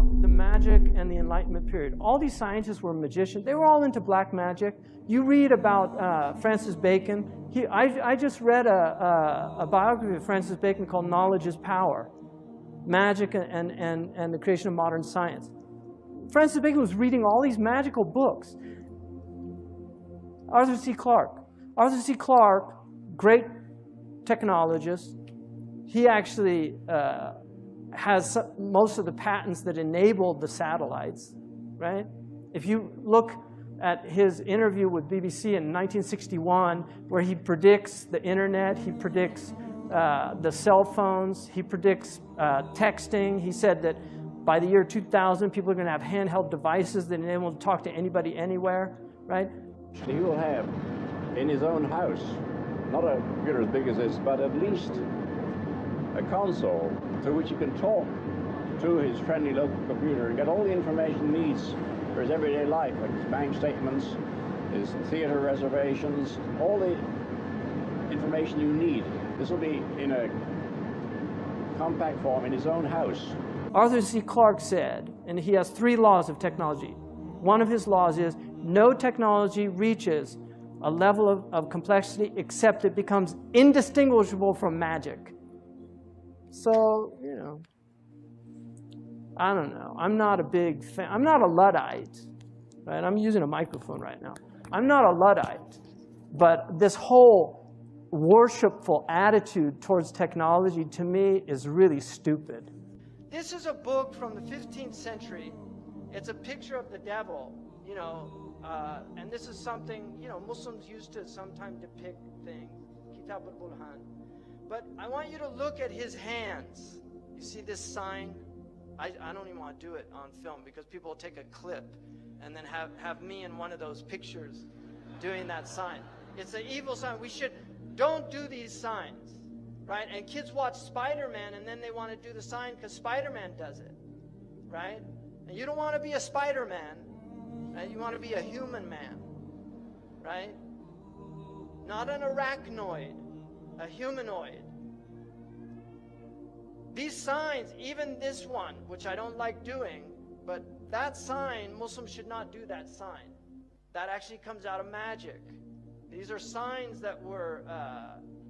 about the magic and the Enlightenment period. All these scientists were magicians. They were all into black magic. You read about Francis Bacon. I just read a biography of Francis Bacon called Knowledge is Power, Magic and the Creation of Modern Science. Francis Bacon was reading all these magical books. Arthur C. Clarke. Arthur C. Clarke, great technologist. He actually has most of the patents that enabled the satellites, right? If you look at his interview with BBC in 1961, where he predicts the internet, he predicts the cell phones, he predicts texting. He said that by the year 2000, people are going to have handheld devices that enable them to talk to anybody anywhere, right? He will have in his own house, not a computer as big as this, but at least a console through which he can talk to his friendly local computer and get all the information he needs for his everyday life, like his bank statements, his theater reservations, all the information you need. This will be in a compact form in his own house. Arthur C. Clarke said, and he has 3 laws of technology. One of his laws is no technology reaches a level of complexity except it becomes indistinguishable from magic. So, you know, I don't know. I'm not a big fan. I'm not a Luddite, right? I'm using a microphone right now. I'm not a Luddite. But this whole worshipful attitude towards technology, to me, is really stupid. This is a book from the 15th century. It's a picture of the devil, you know, and this is something, you know, Muslims used to sometimes depict things, Kitab al-Burhan. But I want you to look at his hands. You see this sign? I don't even want to do it on film because people will take a clip and then have me in one of those pictures doing that sign. It's an evil sign. Don't do these signs, right? And kids watch Spider-Man and then they want to do the sign because Spider-Man does it, right? And you don't want to be a Spider-Man, right? You want to be a human man, right? Not an arachnoid, a humanoid. These signs, even this one, which I don't like doing, but that sign, Muslims should not do that sign. That actually comes out of magic. These are signs that were,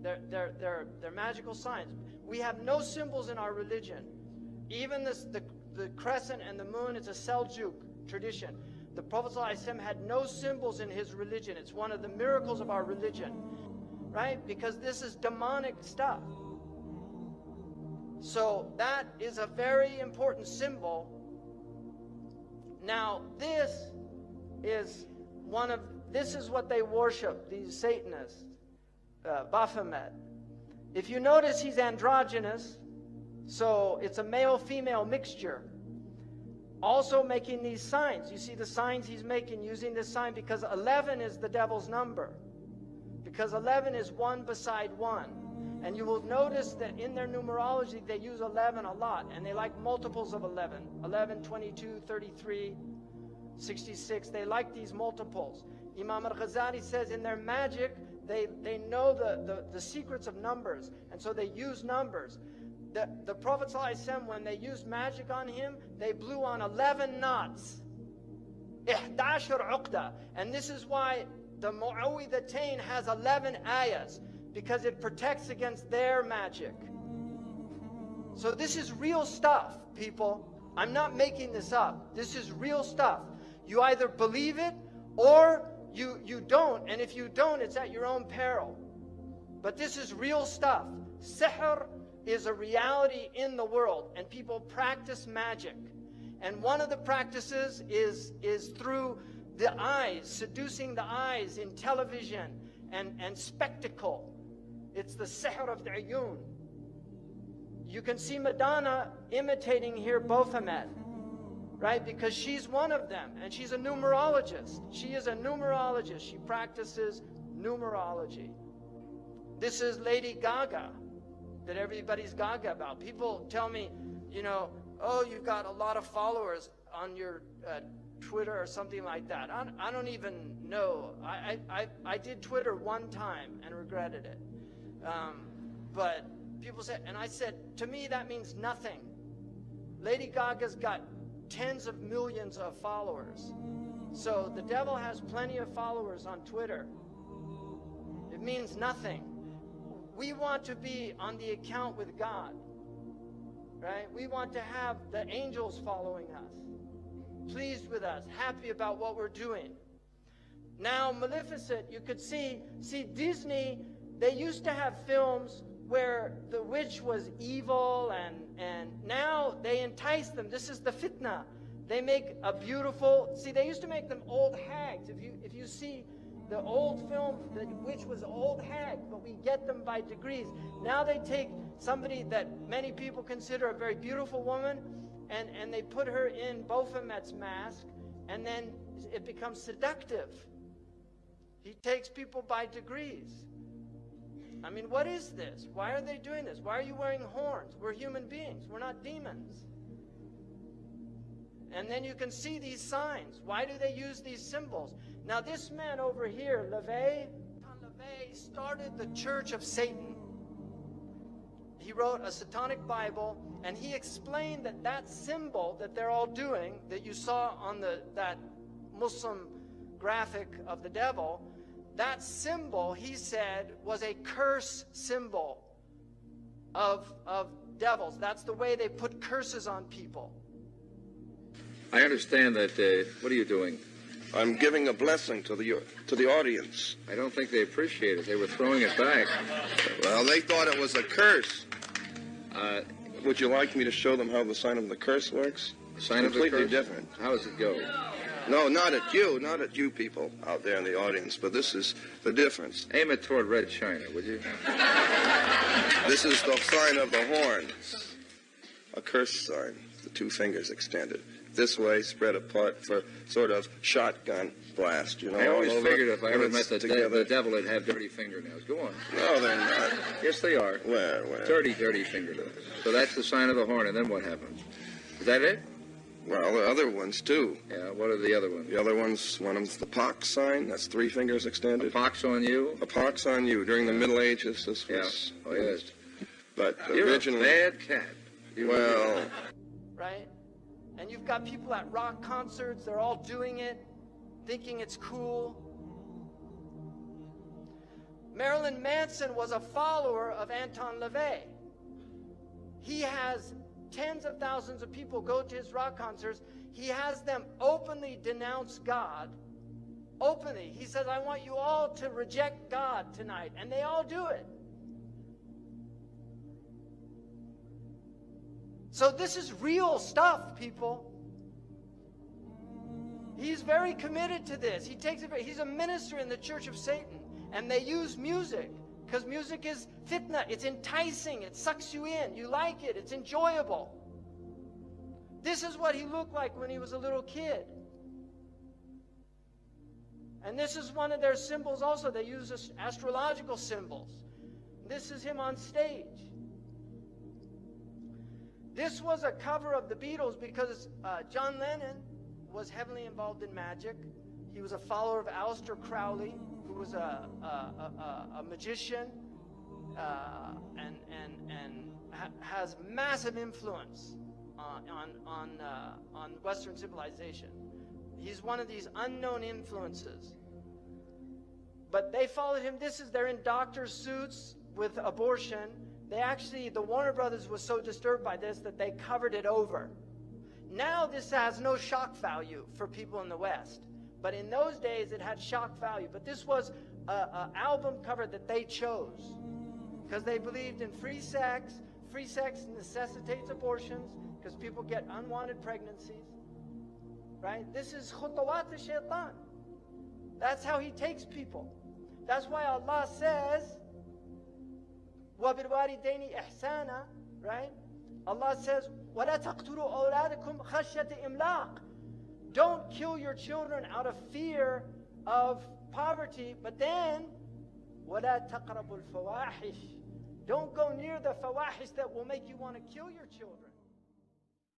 they're magical signs. We have no symbols in our religion. Even the crescent and the moon is a Seljuk tradition. The Prophet ﷺ had no symbols in his religion. It's one of the miracles of our religion, right? Because this is demonic stuff. So that is a very important symbol. Now this is what they worship, these Satanists, Baphomet. If you notice, he's androgynous, so it's a male-female mixture. Also making these signs. You see the signs he's making using this sign because 11 is the devil's number. Because 11 is 1 beside 1. And you will notice that in their numerology, they use 11 a lot, and they like multiples of 11. 11, 22, 33, 66. They like these multiples. Imam al-Ghazali says in their magic, they know the secrets of numbers, and so they use numbers. The Prophet ﷺ, when they used magic on him, they blew on 11 knots. 11 uqda. And this is why the Mu'awwidhatayn has 11 ayahs, because it protects against their magic. So this is real stuff, people. I'm not making this up. This is real stuff. You either believe it or you don't, and if you don't, it's at your own peril. But this is real stuff. Sihr is a reality in the world, and people practice magic. And one of the practices is through the eyes, seducing the eyes in television and spectacle. It's the sihr of the ayun. You can see Madonna imitating here Baphomet, right? Because she's one of them, and she's a numerologist. She is a numerologist. She practices numerology. This is Lady Gaga, that everybody's gaga about. People tell me, you know, oh, you've got a lot of followers on your Twitter or something like that. I don't even know. I did Twitter one time and regretted it. But people said, and I said, to me that means nothing. Lady Gaga's got tens of millions of followers. So the devil has plenty of followers on Twitter. It means nothing. We want to be on the account with God, right? We want to have the angels following us, pleased with us, happy about what we're doing. Now, Maleficent, you could see Disney, they used to have films where the witch was evil, and now they entice them. This is the fitna. They make a beautiful, they used to make them old hags. If you see the old film, the witch was old hag, but we get them by degrees. Now they take somebody that many people consider a very beautiful woman, and they put her in Baphomet's mask, and then it becomes seductive. He takes people by degrees. I mean, what is this? Why are they doing this? Why are you wearing horns? We're human beings. We're not demons. And then you can see these signs. Why do they use these symbols? Now, this man over here, LaVey started the Church of Satan. He wrote a satanic Bible, and he explained that symbol that they're all doing, that you saw on that Muslim graphic of the devil, that symbol, he said, was a curse symbol of devils. That's the way they put curses on people. I understand that. What are you doing? I'm giving a blessing to the audience. I don't think they appreciate it. They were throwing it back. Well, they thought it was a curse. Would you like me to show them how the sign of the curse works? The sign of the curse? Completely different. How does it go? No, not at you people out there in the audience, but this is the difference. Aim it toward Red China, would you? This is the sign of the horn. A curse sign, the two fingers extended. This way, spread apart for sort of shotgun blast, you know. I always all over, figured if I ever met the together. devil, it'd have dirty fingernails. Go on. No, they're not. Yes, they are. Where? Dirty fingernails. So that's the sign of the horn, and then what happens? Is that it? Well, the other ones, too. Yeah, what are the other ones? The other ones, one of them's the pox sign. That's 3 fingers extended. A pox on you? A pox on you. During the Middle Ages, this was... Yeah. Oh, yes. But You're originally... a bad cat. Well... Right? And you've got people at rock concerts, they're all doing it, thinking it's cool. Marilyn Manson was a follower of Anton LaVey. He has tens of thousands of people go to his rock concerts. He has them openly denounce God. Openly. He says, I want you all to reject God tonight. And they all do it. So this is real stuff, people. He's very committed to this. He takes it. He's a minister in the Church of Satan. And they use music. Because music is fitna. It's enticing. It sucks you in. You like it. It's enjoyable. This is what he looked like when he was a little kid. And this is one of their symbols also. They use astrological symbols. This is him on stage. This was a cover of the Beatles because John Lennon was heavily involved in magic. He was a follower of Aleister Crowley, who was a magician and has massive influence on Western civilization. He's one of these unknown influences. But they followed him. They're in doctor's suits with abortion. The Warner Brothers was so disturbed by this that they covered it over. Now this has no shock value for people in the West. But in those days it had shock value. But this was an album cover that they chose. Because they believed in free sex. Free sex necessitates abortions. Because people get unwanted pregnancies. Right? This is khutawat al-shaytan. That's how he takes people. That's why Allah says, وَبِالْوَالِدَيْنِ إِحْسَانًا, right? Allah says, وَلَا تَقْتُلُوا أَوْلَادَكُمْ خَشْيَةَ إِمْلَاقٍ. Don't kill your children out of fear of poverty, but then, وَلَا تَقْرَبُوا الْفَوَاحِشِ. Don't go near the fawahish that will make you want to kill your children.